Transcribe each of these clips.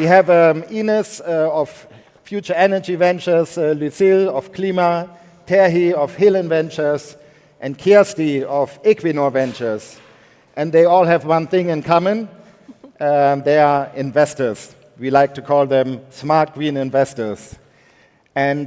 We have Ines of Future Energy Ventures, Lucille of Klima, Terhi of Hillen Ventures, and Kjersti of Equinor Ventures. And they all have one thing in common. They are investors. We like to call them smart green investors. And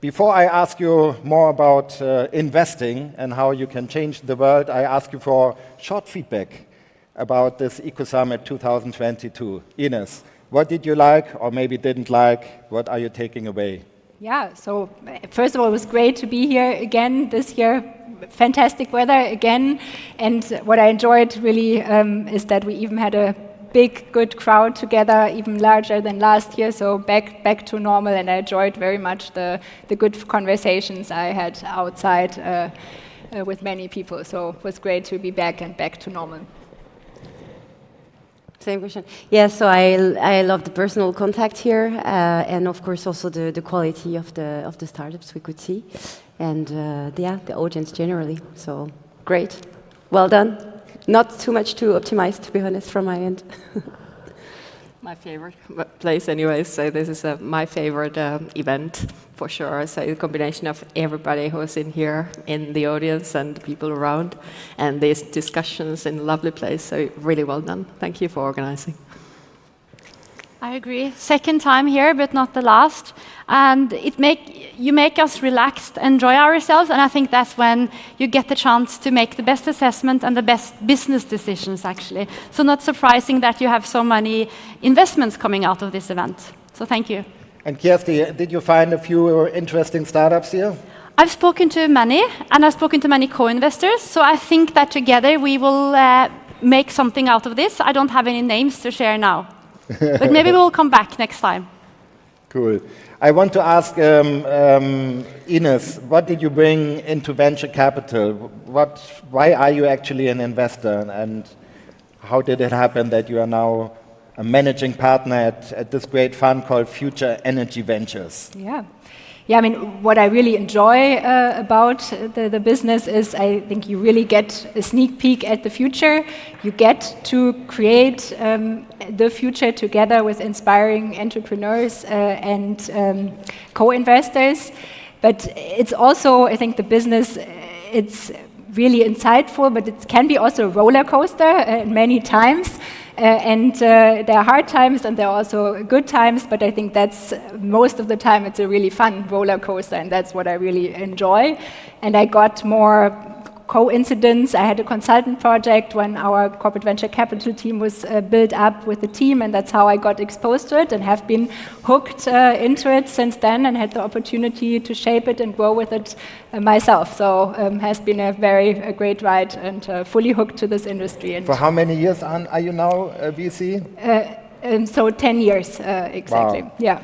before I ask you more about investing and how you can change the world, I ask you for short feedback about this Ecosummit 2022. Ines, what did you like or maybe didn't like? What are you taking away? Yeah, so first of all, it was great to be here again this year. Fantastic weather again. And what I enjoyed really is that we even had a big, good crowd together, even larger than last year, so back to normal. And I enjoyed very much the good conversations I had outside with many people. So it was great to be back and back to normal. Same question. Yeah, so I love the personal contact here, and of course also the quality of the startups we could see, and the audience generally. So great, well done. Not too much to optimize, to be honest, from my end. My favorite place anyway, so this is my favorite event for sure. So the combination of everybody who's in here, in the audience and the people around, and these discussions in a lovely place, so really well done. Thank you for organizing. I agree. Second time here, but not the last. And you make us relaxed, enjoy ourselves, and I think that's when you get the chance to make the best assessment and the best business decisions, actually. So not surprising that you have so many investments coming out of this event. So thank you. And Kjersti, did you find a few interesting startups here? I've spoken to many, and I've spoken to many co-investors, so I think that together we will make something out of this. I don't have any names to share now. But maybe we'll come back next time. Cool. I want to ask Ines, what did you bring into venture capital? Why are you actually an investor? And how did it happen that you are now a managing partner at this great fund called Future Energy Ventures? Yeah, I mean, what I really enjoy about the business is I think you really get a sneak peek at the future. You get to create the future together with inspiring entrepreneurs and co-investors. But it's also, I think the business, it's really insightful, but it can be also a roller coaster many times. And there are hard times and there are also good times, but I think that's most of the time it's a really fun roller coaster, and that's what I really enjoy. And I got more coincidence. I had a consultant project when our corporate venture capital team was built up with the team, and that's how I got exposed to it and have been hooked into it since then and had the opportunity to shape it and grow with it myself. So has been a great ride and fully hooked to this industry. And for how many years are you now a VC? So 10 years exactly. Wow. Yeah.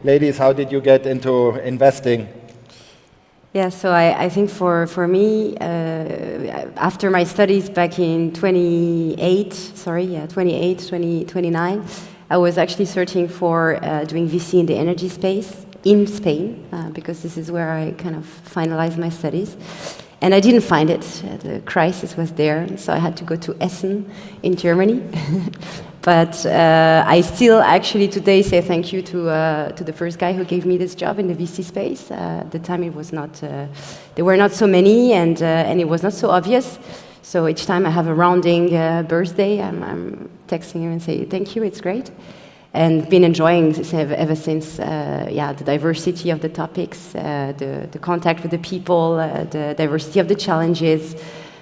Ladies, how did you get into investing? Yeah, so I think for me, after my studies back in 2029, I was actually searching for doing VC in the energy space in Spain, because this is where I kind of finalized my studies. And I didn't find it. The crisis was there, so I had to go to Essen in Germany. But I still actually today say thank you to the first guy who gave me this job in the VC space. At the time it was not, there were not so many, and it was not so obvious. So each time I have a rounding birthday, I'm texting him and say thank you, it's great. And been enjoying ever since, the diversity of the topics, the contact with the people, the diversity of the challenges,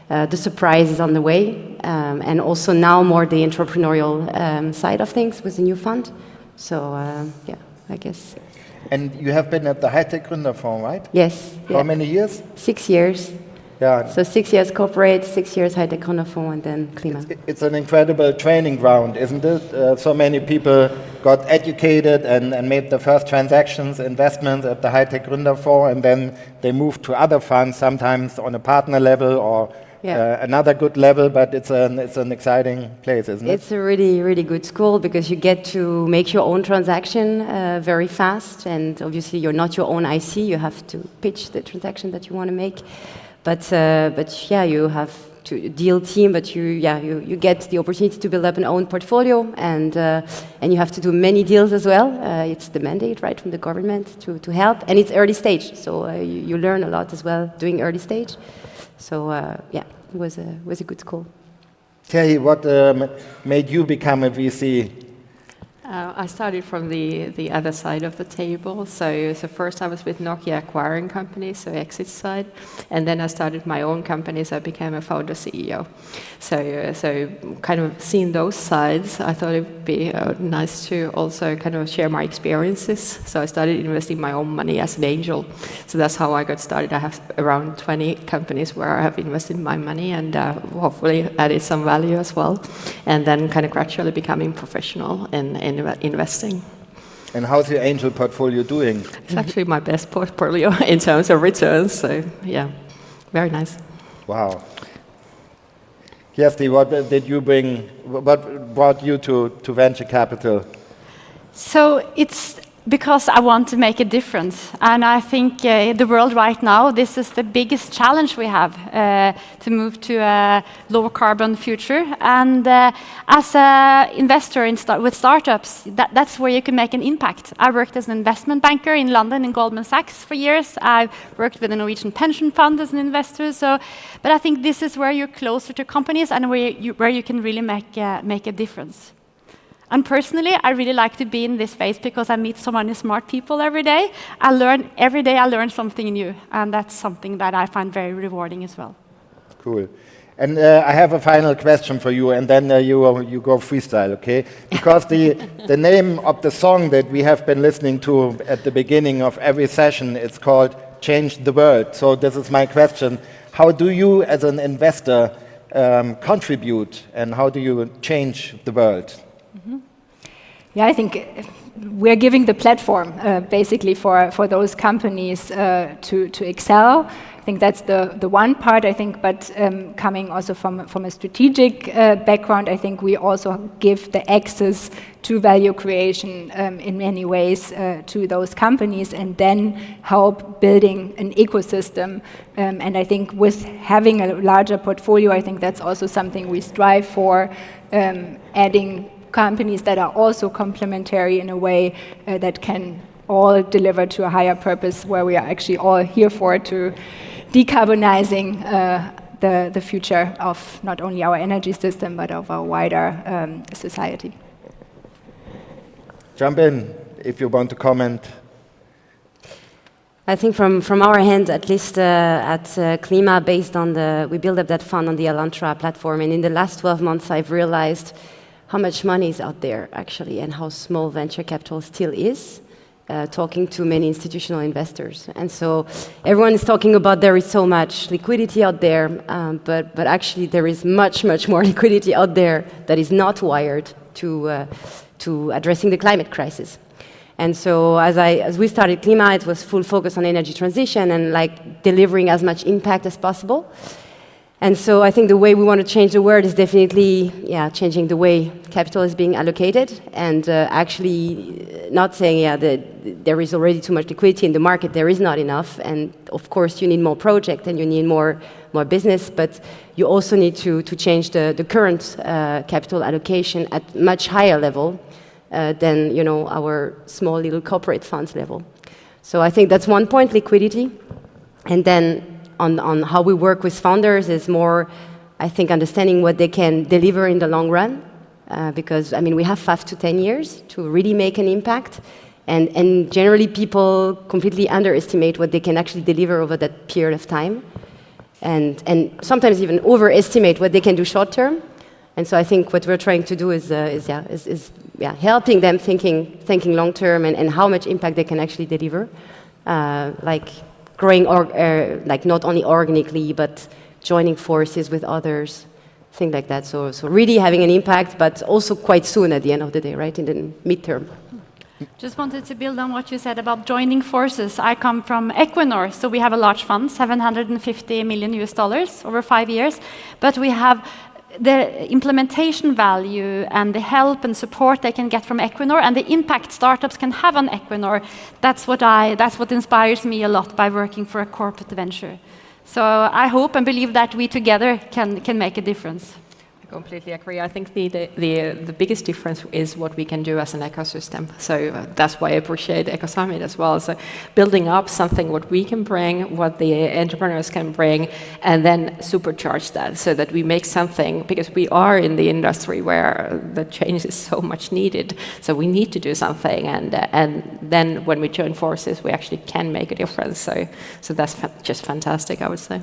the surprises on the way, and also now more the entrepreneurial side of things with the new fund. So, I guess. And you have been at the High-Tech Gründerfonds, right? Yes. How many years? 6 years. Yeah. So 6 years corporate, 6 years High-Tech Gründerfonds, and then Klima. It's an incredible training ground, isn't it? So many people got educated and made the first transactions, investments at the High-Tech Gründerfonds, and then they moved to other funds, sometimes on a partner level or another good level, but it's an exciting place, isn't it? It's a really, really good school because you get to make your own transaction very fast, and obviously you're not your own IC, you have to pitch the transaction that you want to make. But yeah, you have deal team, but you get the opportunity to build up an own portfolio, and you have to do many deals as well. It's the mandate, right, from the government to help, and it's early stage, so you learn a lot as well doing early stage. So it was a good school. Terhi, what made you become a VC? I started from the other side of the table. So first I was with Nokia acquiring companies, so exit side, and then I started my own company, so I became a founder CEO. So kind of seeing those sides, I thought it would be nice to also kind of share my experiences. So I started investing my own money as an angel. So that's how I got started. I have around 20 companies where I have invested my money and hopefully added some value as well, and then kind of gradually becoming professional in investing. And how's your angel portfolio doing? It's actually my best portfolio in terms of returns, so yeah, very nice. Wow. Kjersti, what brought you to venture capital? So it's because I want to make a difference, and I think the world right now, this is the biggest challenge we have to move to a lower carbon future. And as an investor with startups, that's where you can make an impact. I worked as an investment banker in London in Goldman Sachs for years. I've worked with the Norwegian pension fund as an investor. But I think this is where you're closer to companies and where you can really make a difference. And personally, I really like to be in this phase because I meet so many smart people every day. Every day I learn something new, and that's something that I find very rewarding as well. Cool. And I have a final question for you, and then you go freestyle, okay? Because the name of the song that we have been listening to at the beginning of every session, it's called Change the World. So this is my question. How do you, as an investor, contribute, and how do you change the world? Yeah, I think we're giving the platform basically for those companies to excel. I think that's the one part, I think, but coming also from a strategic background, I think we also give the access to value creation in many ways to those companies, and then help building an ecosystem. And I think with having a larger portfolio, I think that's also something we strive for, adding companies that are also complementary in a way that can all deliver to a higher purpose, where we are actually all here for, to decarbonizing the future of not only our energy system but of our wider society. Jump in if you want to comment. I think from our hand, at least at Klima, based on we built up that fund on the Elantra platform, and in the last 12 months I've realized how much money is out there, actually, and how small venture capital still is, talking to many institutional investors. And so everyone is talking about there is so much liquidity out there, but actually there is much, much more liquidity out there that is not wired to addressing the climate crisis. And so as we started Klima, it was full focus on energy transition and like delivering as much impact as possible. And so I think the way we want to change the world is definitely, changing the way capital is being allocated, and actually not saying, that there is already too much liquidity in the market. There is not enough, and of course you need more projects and you need more business, but you also need to change the current capital allocation at much higher level than our small little corporate funds level. So I think that's one point, liquidity, and then on how we work with founders is more, I think, understanding what they can deliver in the long run, because, we have 5 to 10 years to really make an impact, and generally people completely underestimate what they can actually deliver over that period of time, and sometimes even overestimate what they can do short term. And so I think what we're trying to do is helping them thinking long term and how much impact they can actually deliver, growing not only organically, but joining forces with others, things like that. So really having an impact, but also quite soon at the end of the day, right, in the midterm. Just wanted to build on what you said about joining forces. I come from Equinor, so we have a large fund, $750 million over 5 years, but we have the implementation value and the help and support they can get from Equinor and the impact startups can have on Equinor. That's what inspires me a lot by working for a corporate venture. So I hope and believe that we together can make a difference. I completely agree. I think the biggest difference is what we can do as an ecosystem. So that's why I appreciate Ecosummit as well. So building up something what we can bring, what the entrepreneurs can bring, and then supercharge that so that we make something, because we are in the industry where the change is so much needed. So we need to do something, and then when we join forces, we actually can make a difference. So that's just fantastic, I would say.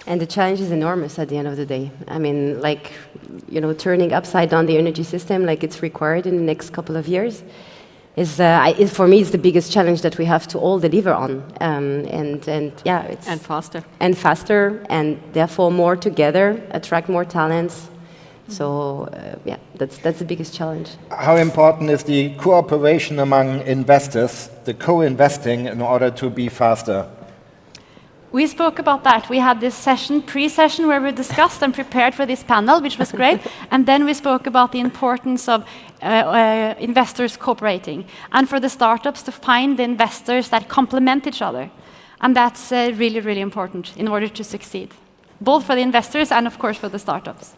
And the challenge is enormous at the end of the day. I mean, like, you know, turning upside down the energy system like it's required in the next couple of years is, for me, it's the biggest challenge that we have to all deliver on. And yeah, it's... And faster. And faster, and therefore more together, attract more talents. So, yeah, that's the biggest challenge. How important is the cooperation among investors, the co-investing, in order to be faster? We spoke about that. We had this session, pre-session, where we discussed and prepared for this panel, which was great. And then we spoke about the importance of investors cooperating, and for the startups to find the investors that complement each other. And that's really, really important in order to succeed, both for the investors and, of course, for the startups.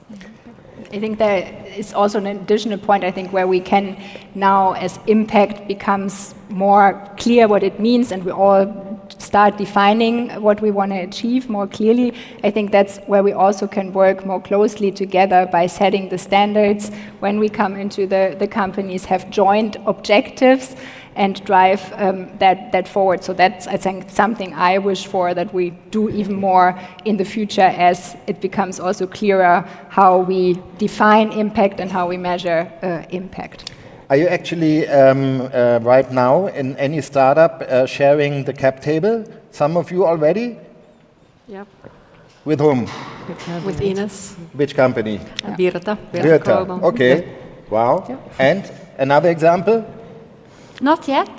I think there is also an additional point, I think, where we can now, as impact becomes more clear what it means, and we all start defining what we want to achieve more clearly, I think that's where we also can work more closely together by setting the standards when we come into the companies, have joint objectives and drive that forward. So that's, I think, something I wish for, that we do even more in the future, as it becomes also clearer how we define impact and how we measure impact. Are you actually right now in any startup sharing the cap table? Some of you already? Yep. With whom? With Ines. Which company? Virta. Virta. Okay. Wow. Yeah. And another example? Not yet.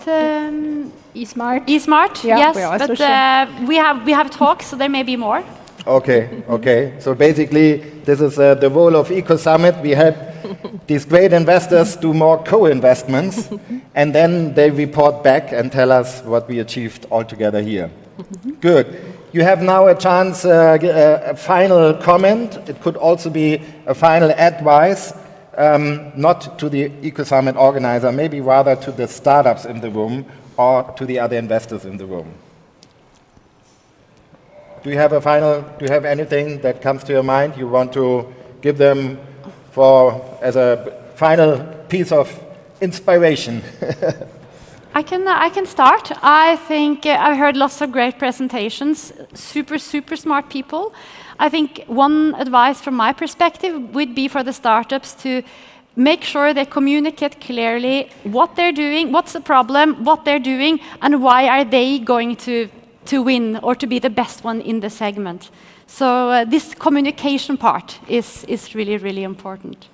eSmart. eSmart, Yeah, yes, we're also but we have talks, so there may be more. Okay, okay. So basically, this is the role of Ecosummit. We help these great investors do more co-investments, and then they report back and tell us what we achieved all together here. Good. You have now a chance, a final comment. It could also be a final advice, not to the Ecosummit organizer, maybe rather to the startups in the room or to the other investors in the room. Do you have anything that comes to your mind you want to give them as a final piece of inspiration? I can start. I think I heard lots of great presentations, super smart people. I think one advice from my perspective would be for the startups to make sure they communicate clearly what they're doing, what's the problem, what they're doing, and why are they going to win or to be the best one in the segment. So this communication part is really, really important.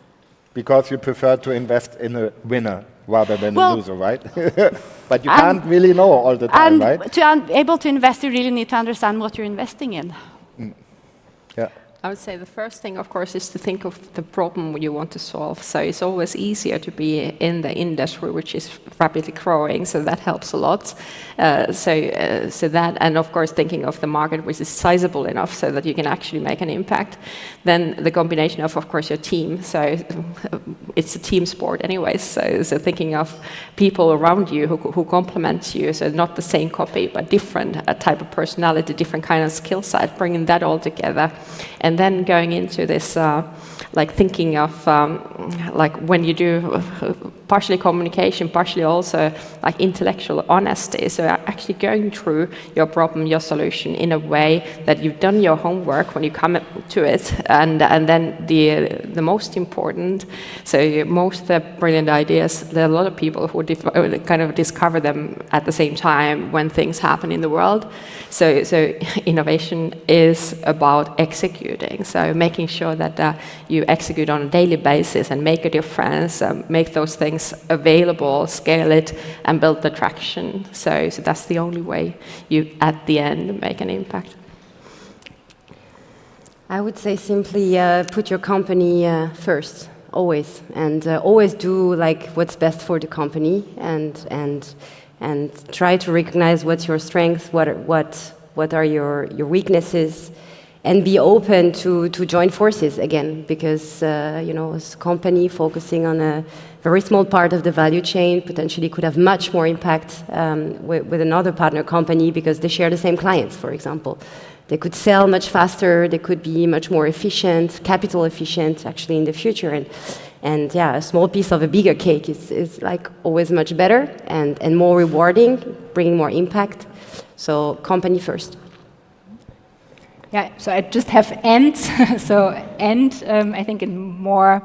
Because you prefer to invest in a winner rather than a loser, right? But you can't really know all the time, right? And to be able to invest, you really need to understand what you're investing in. Yeah. I would say the first thing, of course, is to think of the problem you want to solve. So it's always easier to be in the industry which is rapidly growing, so that helps a lot. So that, and of course, thinking of the market which is sizable enough so that you can actually make an impact. Then the combination of course, your team. So it's a team sport anyways. So thinking of people around you who complement you. So not the same copy, but different type of personality, different kind of skill set, bringing that all together. And then going into this, like thinking of, like when you do partially communication, partially also like intellectual honesty. So actually going through your problem, your solution in a way that you've done your homework when you come to it. And then the most important, so most brilliant ideas, there are a lot of people who kind of discover them at the same time when things happen in the world. So innovation is about executing. So making sure that you execute on a daily basis and make a difference, make those things available, scale it, and build the traction. So that's the only way you, at the end, make an impact. I would say simply put your company first, always, and always do like what's best for the company, and try to recognize what's your strength, what what are your weaknesses, and be open to join forces again, because as a company focusing on a very small part of the value chain potentially could have much more impact with another partner company because they share the same clients, for example. They could sell much faster, they could be much more efficient, capital efficient actually in the future. And yeah, a small piece of a bigger cake is like always much better and more rewarding, bringing more impact. So company first. Yeah, so I just have ends. So I think in more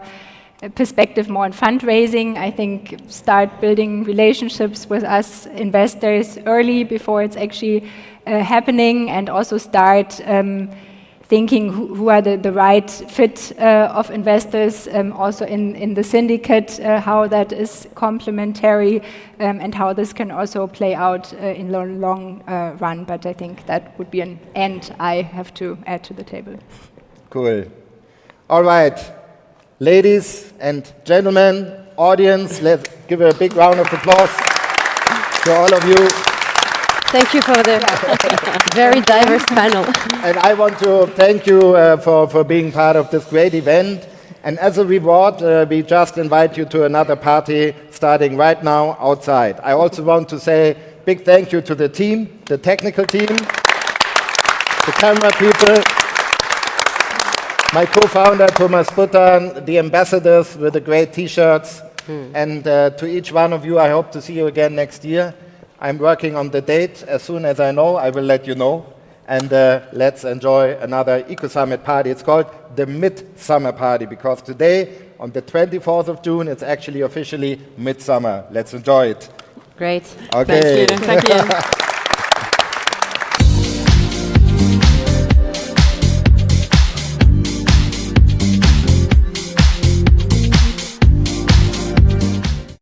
perspective, more in fundraising, I think start building relationships with us investors early before it's actually happening, and also start thinking who are the right fit of investors, also in the syndicate, how that is complementary, and how this can also play out in the long run. But I think that would be an end I have to add to the table. Cool. All right. Ladies and gentlemen, audience, let's give a big round of applause to all of you. Thank you for the very diverse panel. And I want to thank you for being part of this great event. And as a reward, we just invite you to another party starting right now outside. I also want to say big thank you to the team, the technical team, the camera people, my co-founder Thomas Buttan, the ambassadors with the great T-shirts, and to each one of you, I hope to see you again next year. I'm working on the date. As soon as I know, I will let you know. And let's enjoy another Ecosummit party. It's called the Midsummer Party, because today, on the 24th of June, it's actually officially midsummer. Let's enjoy it. Great. Okay. Thank you.